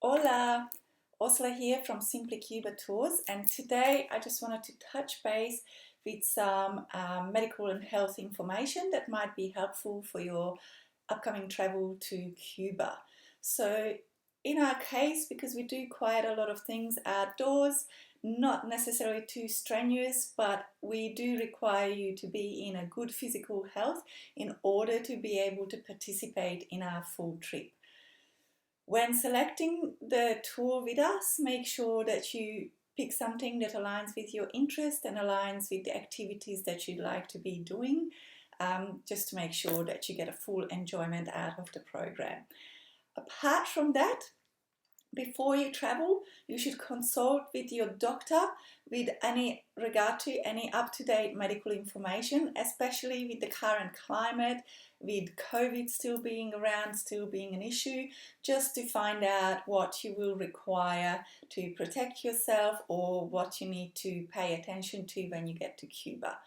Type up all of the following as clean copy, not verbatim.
Hola, Osla here from Simply Cuba Tours, and today I just wanted to touch base with some medical and health information that might be helpful for your upcoming travel to Cuba. So in our case, because we do quite a lot of things outdoors, not necessarily too strenuous, but we do require you to be in a good physical health in order to be able to participate in our full trip. When selecting the tour with us, make sure that you pick something that aligns with your interest and aligns with the activities that you'd like to be doing, just to make sure that you get a full enjoyment out of the program. Apart from that, before you travel, you should consult with your doctor with any regard to any up-to-date medical information, especially with the current climate, with COVID still being around, still being an issue, just to find out what you will require to protect yourself or what you need to pay attention to when you get to Cuba.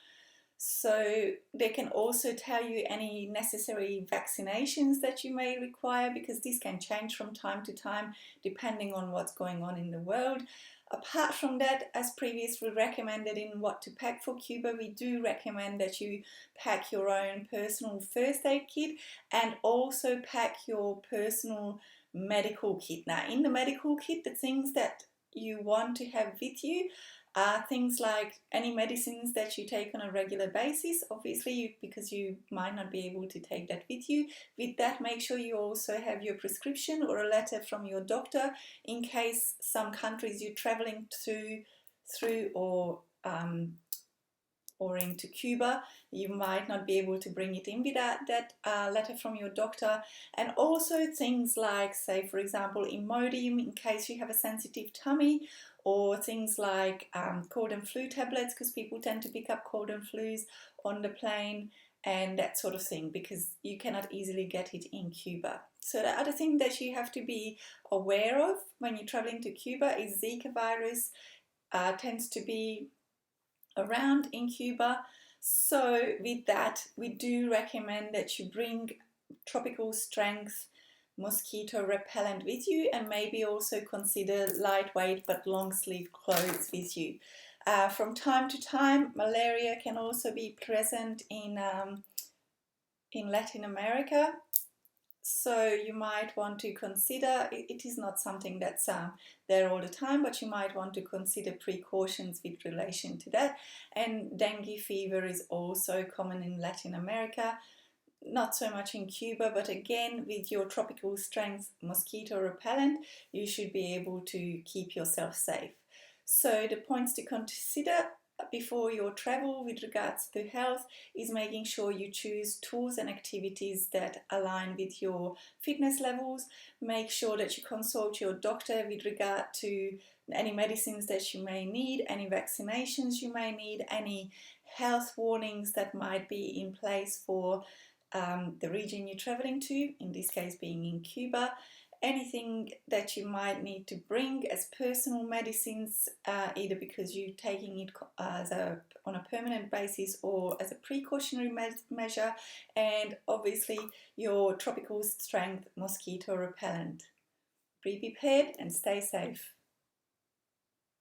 So they can also tell you any necessary vaccinations that you may require, because this can change from time to time depending on what's going on in the world. Apart from that, as previously recommended in what to pack for Cuba, we do recommend that you pack your own personal first aid kit and also pack your personal medical kit. Now, in the medical kit, the things that you want to have with you things like any medicines that you take on a regular basis, obviously, because you might not be able to take that with you. With that, make sure you also have your prescription or a letter from your doctor in case some countries you're traveling through or into Cuba, you might not be able to bring it in without that letter from your doctor. And also things like, say, for example, Imodium in case you have a sensitive tummy, or things like cold and flu tablets, because people tend to pick up cold and flus on the plane, and that sort of thing, because you cannot easily get it in Cuba. So the other thing that you have to be aware of when you're traveling to Cuba is Zika virus tends to be around in Cuba. So with that, we do recommend that you bring tropical strength mosquito repellent with you, and maybe also consider lightweight but long sleeve clothes with you. From time to time, malaria can also be present in Latin America, so you might want to consider, it is not something that's there all the time, but you might want to consider precautions with relation to that. And dengue fever is also common in Latin America, not so much in Cuba, but again, with your tropical strength mosquito repellent, you should be able to keep yourself safe. So the points to consider before your travel with regards to health is making sure you choose tools and activities that align with your fitness levels. Make sure that you consult your doctor with regard to any medicines that you may need, any vaccinations you may need, any health warnings that might be in place for the region you're traveling to, in this case being in Cuba. Anything that you might need to bring as personal medicines, either because you're taking it on a permanent basis or as a precautionary measure, and obviously your tropical strength mosquito repellent. Be prepared and stay safe.